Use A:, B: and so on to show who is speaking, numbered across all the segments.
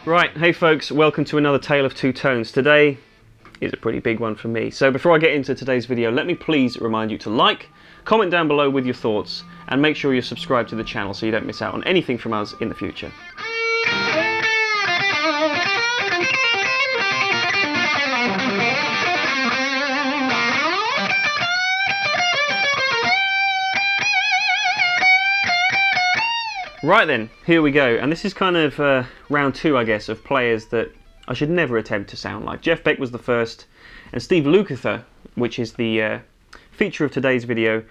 A: Right, hey folks, welcome to another Tale of Two Tones. Today is a pretty big one for me. So before I get into today's video, let me please remind you to like, comment down below with your thoughts, and make sure you're subscribed to the channel so you don't miss out on anything from us in the future. Right then, here we go, and this is kind of round two, I guess, of players that I should never attempt to sound like. Jeff Beck was the first, and Steve Lukather, which is the feature of today's video,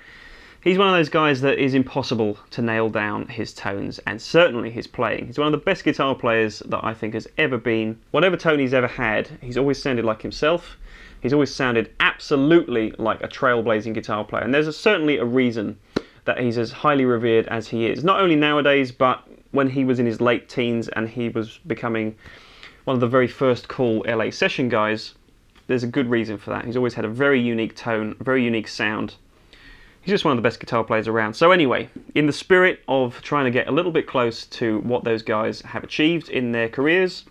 A: he's one of those guys that is impossible to nail down his tones, and certainly his playing. He's one of the best guitar players that I think has ever been. Whatever tone he's ever had, he's always sounded like himself. He's always sounded absolutely like a trailblazing guitar player, and there's certainly a reason that he's as highly revered as he is. Not only nowadays, but when he was in his late teens and he was becoming one of the very first cool LA session guys, there's a good reason for that. He's always had a very unique tone, a very unique sound. He's just one of the best guitar players around. So anyway, in the spirit of trying to get a little bit close to what those guys have achieved in their careers,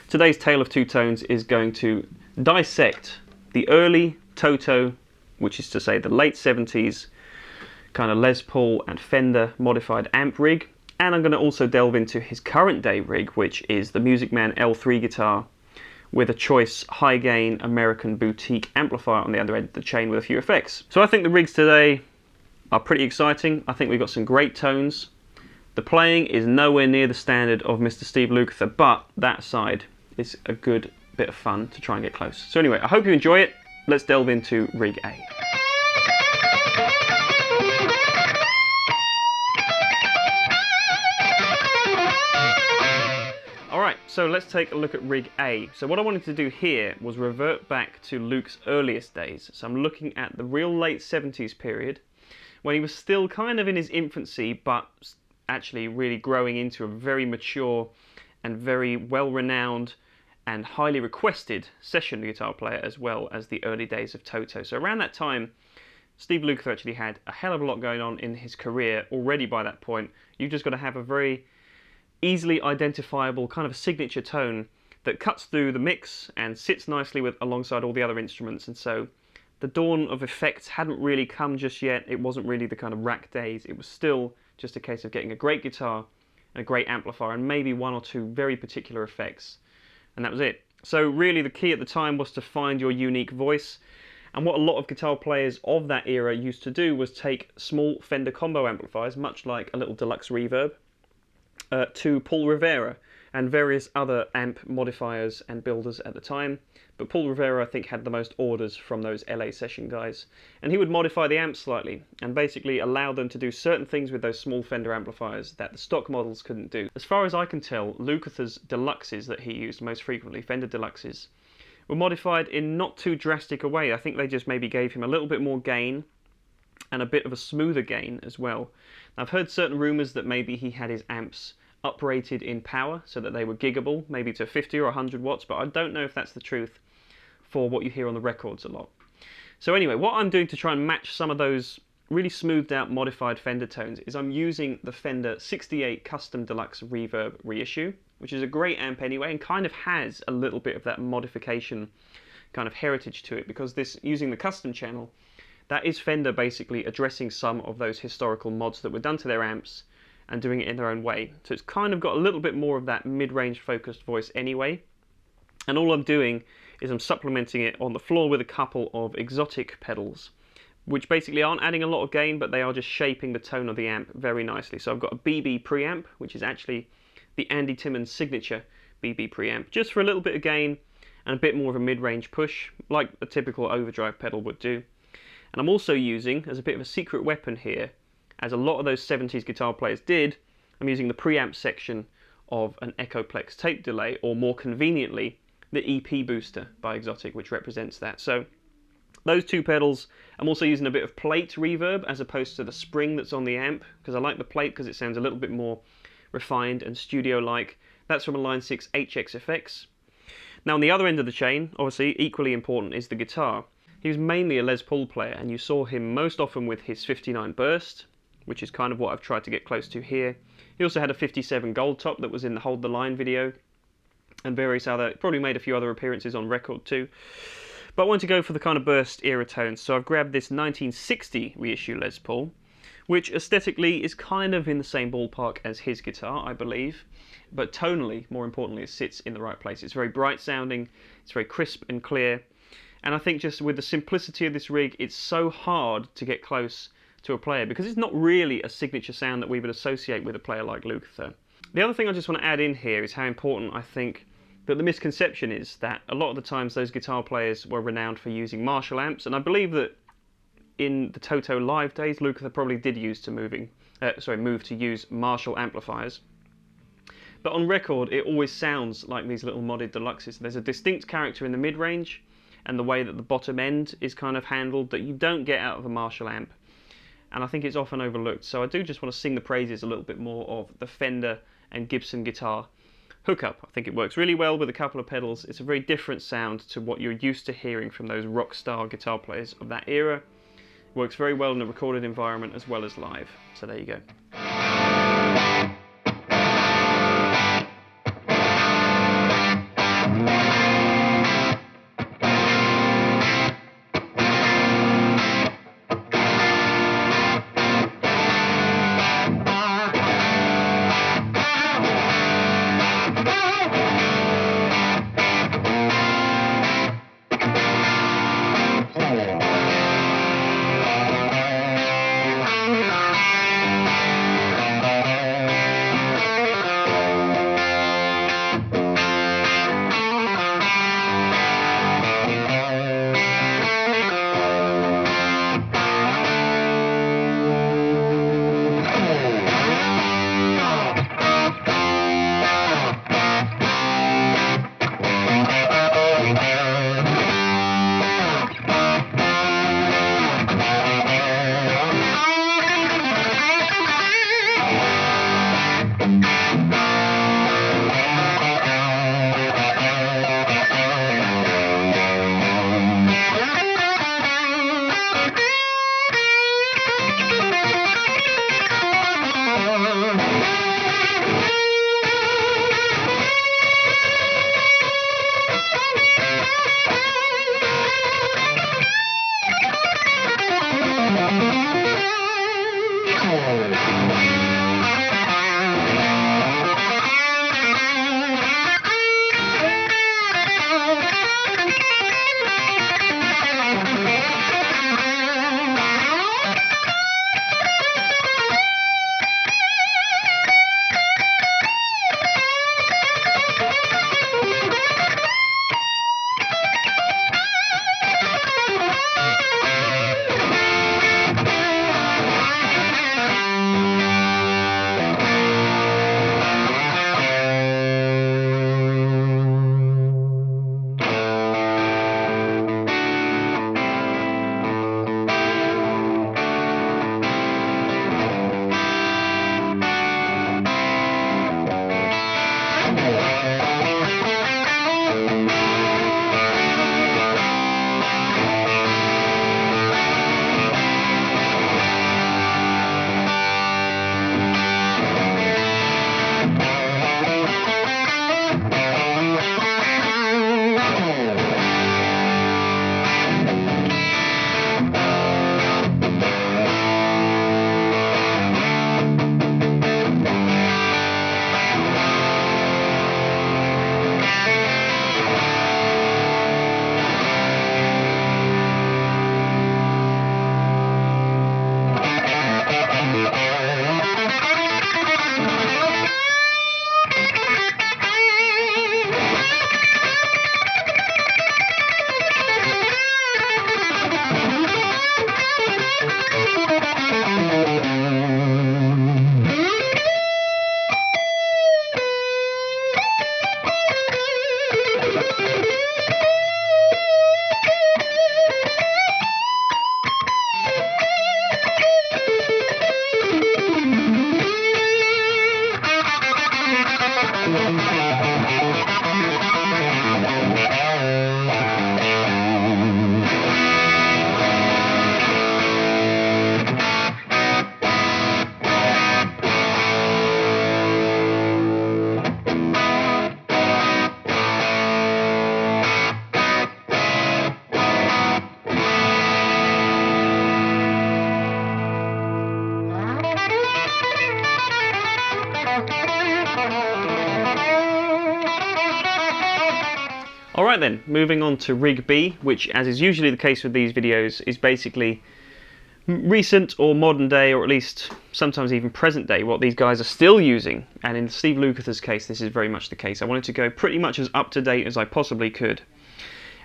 A: today's Tale of Two Tones is going to dissect the early Toto, which is to say the late 70s, kind of Les Paul and Fender modified amp rig, and I'm going to also delve into his current day rig, which is the Music Man L3 guitar with a choice high gain American boutique amplifier on the other end of the chain with a few effects. So I think the rigs today are pretty exciting. I think we've got some great tones. The playing is nowhere near the standard of Mr Steve Lukather, but that aside, it's a good bit of fun to try and get close. So anyway, I hope you enjoy it. Let's delve into rig A. Alright, so let's take a look at rig A. So what I wanted to do here was revert back to Luke's earliest days. So I'm looking at the real late 70s period, when he was still kind of in his infancy, but actually really growing into a very mature and very well-renowned and highly requested session guitar player, as well as the early days of Toto. So around that time, Steve Lukather actually had a hell of a lot going on in his career already by that point. You've just got to have a very easily identifiable kind of a signature tone that cuts through the mix and sits nicely with alongside all the other instruments. And so the dawn of effects hadn't really come just yet. It wasn't really the kind of rack days. It was still just a case of getting a great guitar and a great amplifier and maybe one or two very particular effects, and that was it. So really the key at the time was to find your unique voice, and what a lot of guitar players of that era used to do was take small Fender combo amplifiers, much like a little Deluxe Reverb, to Paul Rivera and various other amp modifiers and builders at the time. But Paul Rivera, I think, had the most orders from those LA session guys, and he would modify the amps slightly and basically allow them to do certain things with those small Fender amplifiers that the stock models couldn't do. As far as I can tell, Lukather's Deluxes that he used most frequently, Fender Deluxes, were modified in not too drastic a way. I think they just maybe gave him a little bit more gain and a bit of a smoother gain as well. Now, I've heard certain rumours that maybe he had his amps uprated in power so that they were giggable, maybe to 50 or 100 watts, but I don't know if that's the truth for what you hear on the records a lot. So anyway, what I'm doing to try and match some of those really smoothed out modified Fender tones is I'm using the Fender 68 Custom Deluxe Reverb reissue, which is a great amp anyway and kind of has a little bit of that modification kind of heritage to it, because this, using the custom channel, that is Fender basically addressing some of those historical mods that were done to their amps and doing it in their own way. So it's kind of got a little bit more of that mid-range focused voice anyway. And all I'm doing is I'm supplementing it on the floor with a couple of Xotic pedals, which basically aren't adding a lot of gain, but they are just shaping the tone of the amp very nicely. So I've got a BB preamp, which is actually the Andy Timmons signature BB preamp, just for a little bit of gain and a bit more of a mid-range push, like a typical overdrive pedal would do. And I'm also using, as a bit of a secret weapon here, as a lot of those 70s guitar players did, I'm using the preamp section of an Echoplex tape delay, or more conveniently, the EP booster by Xotic, which represents that. So those two pedals, I'm also using a bit of plate reverb as opposed to the spring that's on the amp, because I like the plate because it sounds a little bit more refined and studio-like. That's from a Line 6 HX Effects. Now on the other end of the chain, obviously equally important, is the guitar. He was mainly a Les Paul player, and you saw him most often with his 59 Burst, which is kind of what I've tried to get close to here. He also had a 57 gold top that was in the Hold the Line video, and various other, probably made a few other appearances on record too. But I wanted to go for the kind of burst era tones, so I've grabbed this 1960 reissue Les Paul, which aesthetically is kind of in the same ballpark as his guitar, I believe, but tonally, more importantly, it sits in the right place. It's very bright sounding, it's very crisp and clear, and I think just with the simplicity of this rig, it's so hard to get close to a player because it's not really a signature sound that we would associate with a player like Lukather. The other thing I just want to add in here is how important I think that the misconception is that a lot of the times those guitar players were renowned for using Marshall amps, and I believe that in the Toto live days, Lukather probably did move to use Marshall amplifiers. But on record, it always sounds like these little modded Deluxes. There's a distinct character in the mid-range, and the way that the bottom end is kind of handled that you don't get out of a Marshall amp. And I think it's often overlooked. So I do just want to sing the praises a little bit more of the Fender and Gibson guitar hookup. I think it works really well with a couple of pedals. It's a very different sound to what you're used to hearing from those rock star guitar players of that era. It works very well in a recorded environment as well as live. So there you go. Alright then, moving on to rig B, which, as is usually the case with these videos, is basically recent or modern day, or at least sometimes even present day, what these guys are still using. And in Steve Lukather's case, this is very much the case. I wanted to go pretty much as up to date as I possibly could.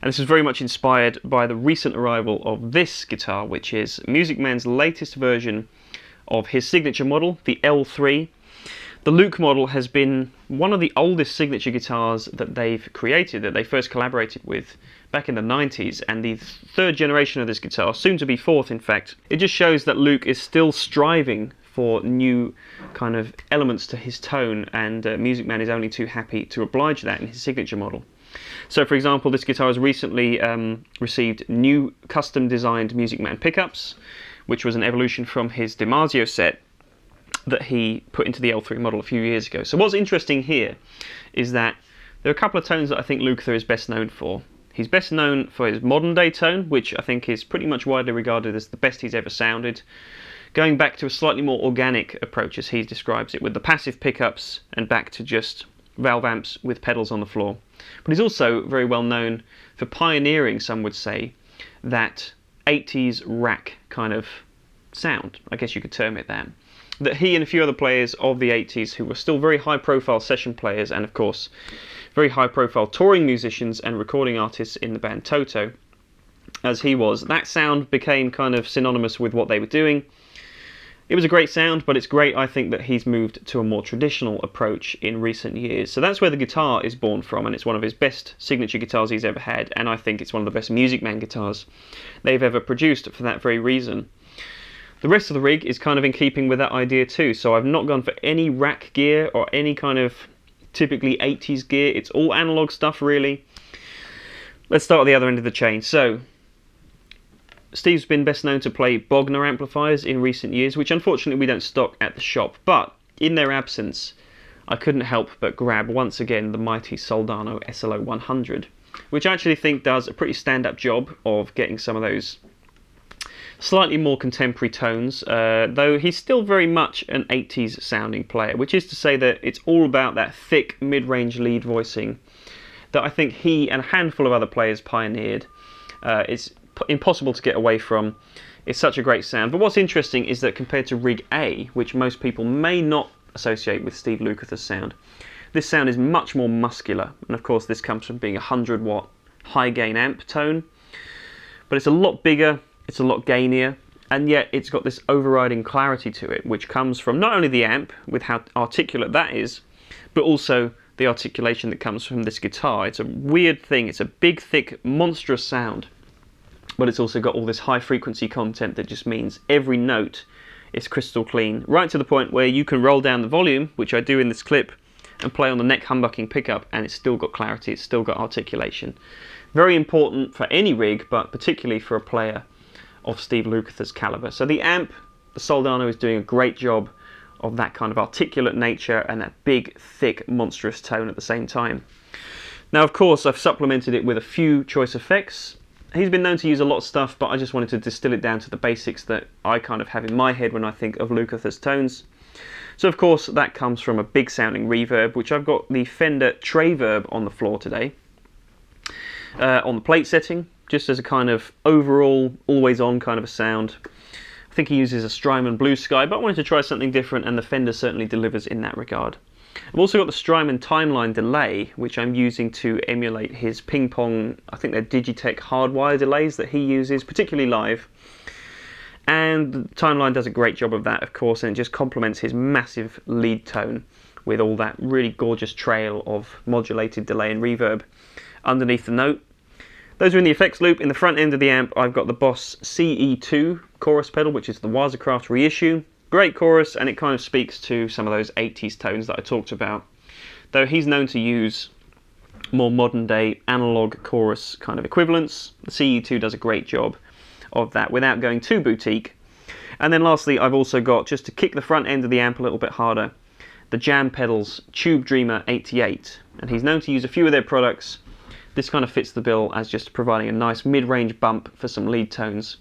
A: And this is very much inspired by the recent arrival of this guitar, which is Music Man's latest version of his signature model, the L3. The Luke model has been one of the oldest signature guitars that they've created, that they first collaborated with back in the 90s, and the third generation of this guitar, soon to be fourth in fact. It just shows that Luke is still striving for new kind of elements to his tone, and Music Man is only too happy to oblige that in his signature model. So for example, this guitar has recently received new custom designed Music Man pickups, which was an evolution from his DiMarzio set that he put into the L3 model a few years ago. So what's interesting here is that there are a couple of tones that I think Lukather is best known for. He's best known for his modern day tone, which I think is pretty much widely regarded as the best he's ever sounded, going back to a slightly more organic approach as he describes it, with the passive pickups and back to just valve amps with pedals on the floor. But he's also very well known for pioneering, some would say, that 80s rack kind of sound, I guess you could term it that he and a few other players of the 80s who were still very high profile session players, and of course very high profile touring musicians and recording artists in the band Toto, as he was, that sound became kind of synonymous with what they were doing. It was a great sound, but it's great, I think, that he's moved to a more traditional approach in recent years. So that's where the guitar is born from, and it's one of his best signature guitars he's ever had, and I think it's one of the best Music Man guitars they've ever produced for that very reason. The rest of the rig is kind of in keeping with that idea too, so I've not gone for any rack gear or any kind of typically 80s gear. It's all analog stuff really. Let's start at the other end of the chain. So Steve's been best known to play Bogner amplifiers in recent years, which unfortunately we don't stock at the shop, but in their absence I couldn't help but grab once again the mighty Soldano SLO 100, which I actually think does a pretty stand-up job of getting some of those slightly more contemporary tones, though he's still very much an 80s sounding player, which is to say that it's all about that thick mid-range lead voicing that I think he and a handful of other players pioneered. It's impossible to get away from. It's such a great sound. But what's interesting is that compared to Rig A, which most people may not associate with Steve Lukather's sound, this sound is much more muscular, and of course this comes from being a 100-watt high gain amp tone, but it's a lot bigger, it's a lot gainier, and yet it's got this overriding clarity to it, which comes from not only the amp, with how articulate that is, but also the articulation that comes from this guitar. It's a weird thing. It's a big, thick, monstrous sound, but it's also got all this high frequency content that just means every note is crystal clean, right to the point where you can roll down the volume, which I do in this clip, and play on the neck humbucking pickup, and it's still got clarity, it's still got articulation. Very important for any rig, but particularly for a player of Steve Lukather's caliber. So the amp, the Soldano, is doing a great job of that kind of articulate nature and that big, thick, monstrous tone at the same time. Now, of course, I've supplemented it with a few choice effects. He's been known to use a lot of stuff, but I just wanted to distill it down to the basics that I kind of have in my head when I think of Lukather's tones. So, of course, that comes from a big sounding reverb, which I've got the Fender Reverb on the floor today, on the plate setting, just as a kind of overall, always on kind of a sound. I think he uses a Strymon Blue Sky, but I wanted to try something different, and the Fender certainly delivers in that regard. I've also got the Strymon Timeline delay, which I'm using to emulate his ping pong, I think they're Digitech hardwire delays that he uses, particularly live. And the Timeline does a great job of that, of course, and it just complements his massive lead tone with all that really gorgeous trail of modulated delay and reverb underneath the note. Those are in the effects loop. In the front end of the amp, I've got the Boss CE2 chorus pedal, which is the Wazacraft reissue. Great chorus, and it kind of speaks to some of those 80s tones that I talked about. Though he's known to use more modern day analog chorus kind of equivalents, the CE2 does a great job of that without going too boutique. And then lastly, I've also got, just to kick the front end of the amp a little bit harder, the Jam Pedals Tube Dreamer 88. And he's known to use a few of their products. This kind of fits the bill as just providing a nice mid-range bump for some lead tones.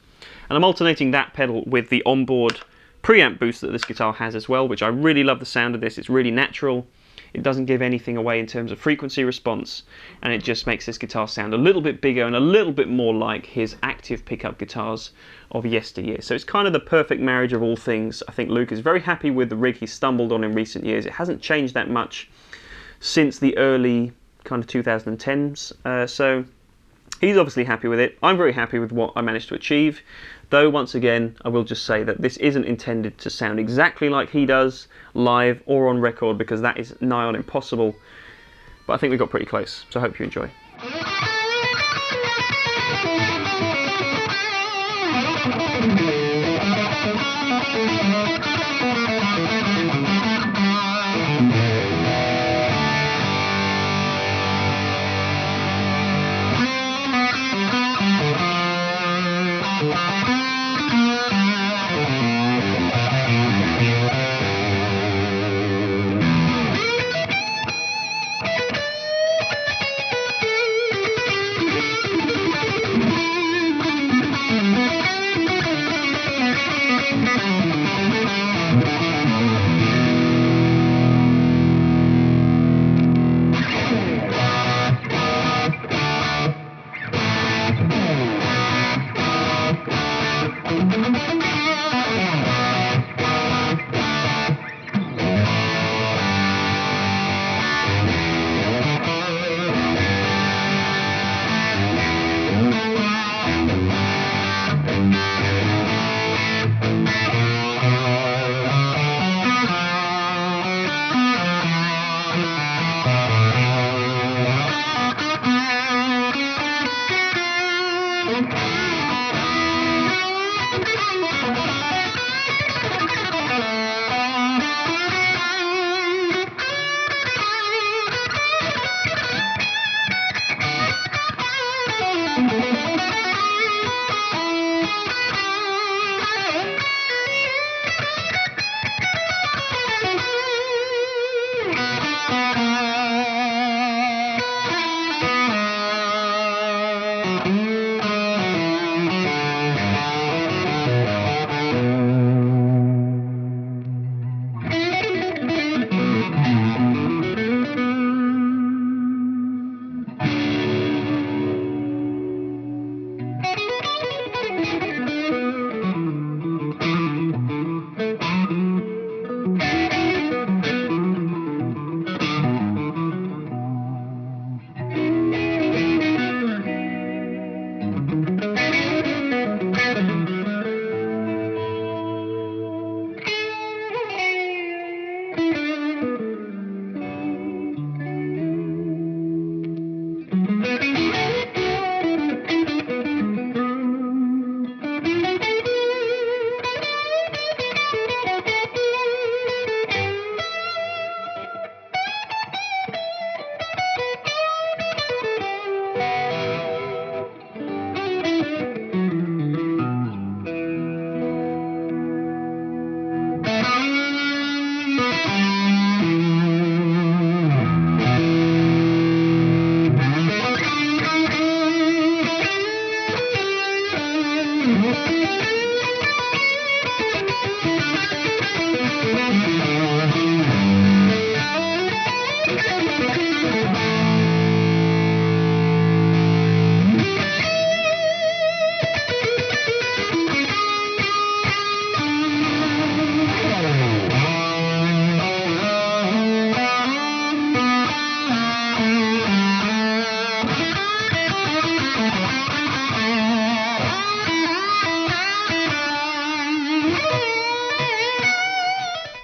A: And I'm alternating that pedal with the onboard preamp boost that this guitar has as well, which I really love the sound of this. It's really natural. It doesn't give anything away in terms of frequency response, and it just makes this guitar sound a little bit bigger and a little bit more like his active pickup guitars of yesteryear. So it's kind of the perfect marriage of all things. I think Luke is very happy with the rig he stumbled on in recent years. It hasn't changed that much since the early kind of 2010s, so he's obviously happy with it. I'm very happy with what I managed to achieve, though once again I will just say that this isn't intended to sound exactly like he does live or on record, because that is nigh on impossible, but I think we got pretty close, so I hope you enjoy.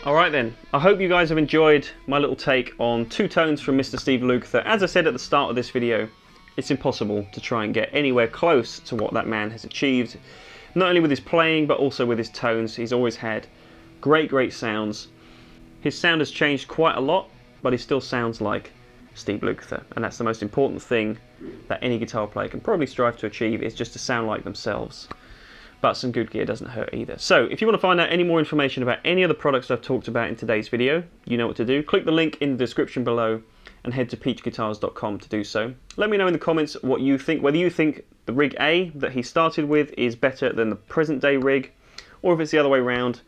A: Alright then, I hope you guys have enjoyed my little take on two tones from Mr Steve Lukather. As I said at the start of this video, it's impossible to try and get anywhere close to what that man has achieved, not only with his playing but also with his tones. He's always had great sounds. His sound has changed quite a lot, but he still sounds like Steve Lukather, and that's the most important thing that any guitar player can probably strive to achieve, is just to sound like themselves. But some good gear doesn't hurt either. So if you want to find out any more information about any of the products I've talked about in today's video, you know what to do. Click the link in the description below and head to peachguitars.com to do so. Let me know in the comments what you think, whether you think the rig A that he started with is better than the present day rig, or if it's the other way around.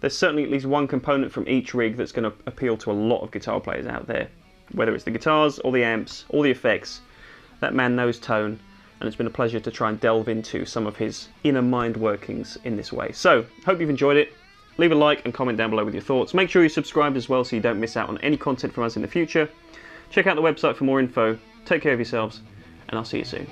A: there's certainly at least one component from each rig that's going to appeal to a lot of guitar players out there. Whether it's the guitars, or the amps, or the effects, that man knows tone, and it's been a pleasure to try and delve into some of his inner mind workings in this way. So, hope you've enjoyed it. Leave a like and comment down below with your thoughts. Make sure you subscribe as well so you don't miss out on any content from us in the future. Check out the website for more info. Take care of yourselves, and I'll see you soon.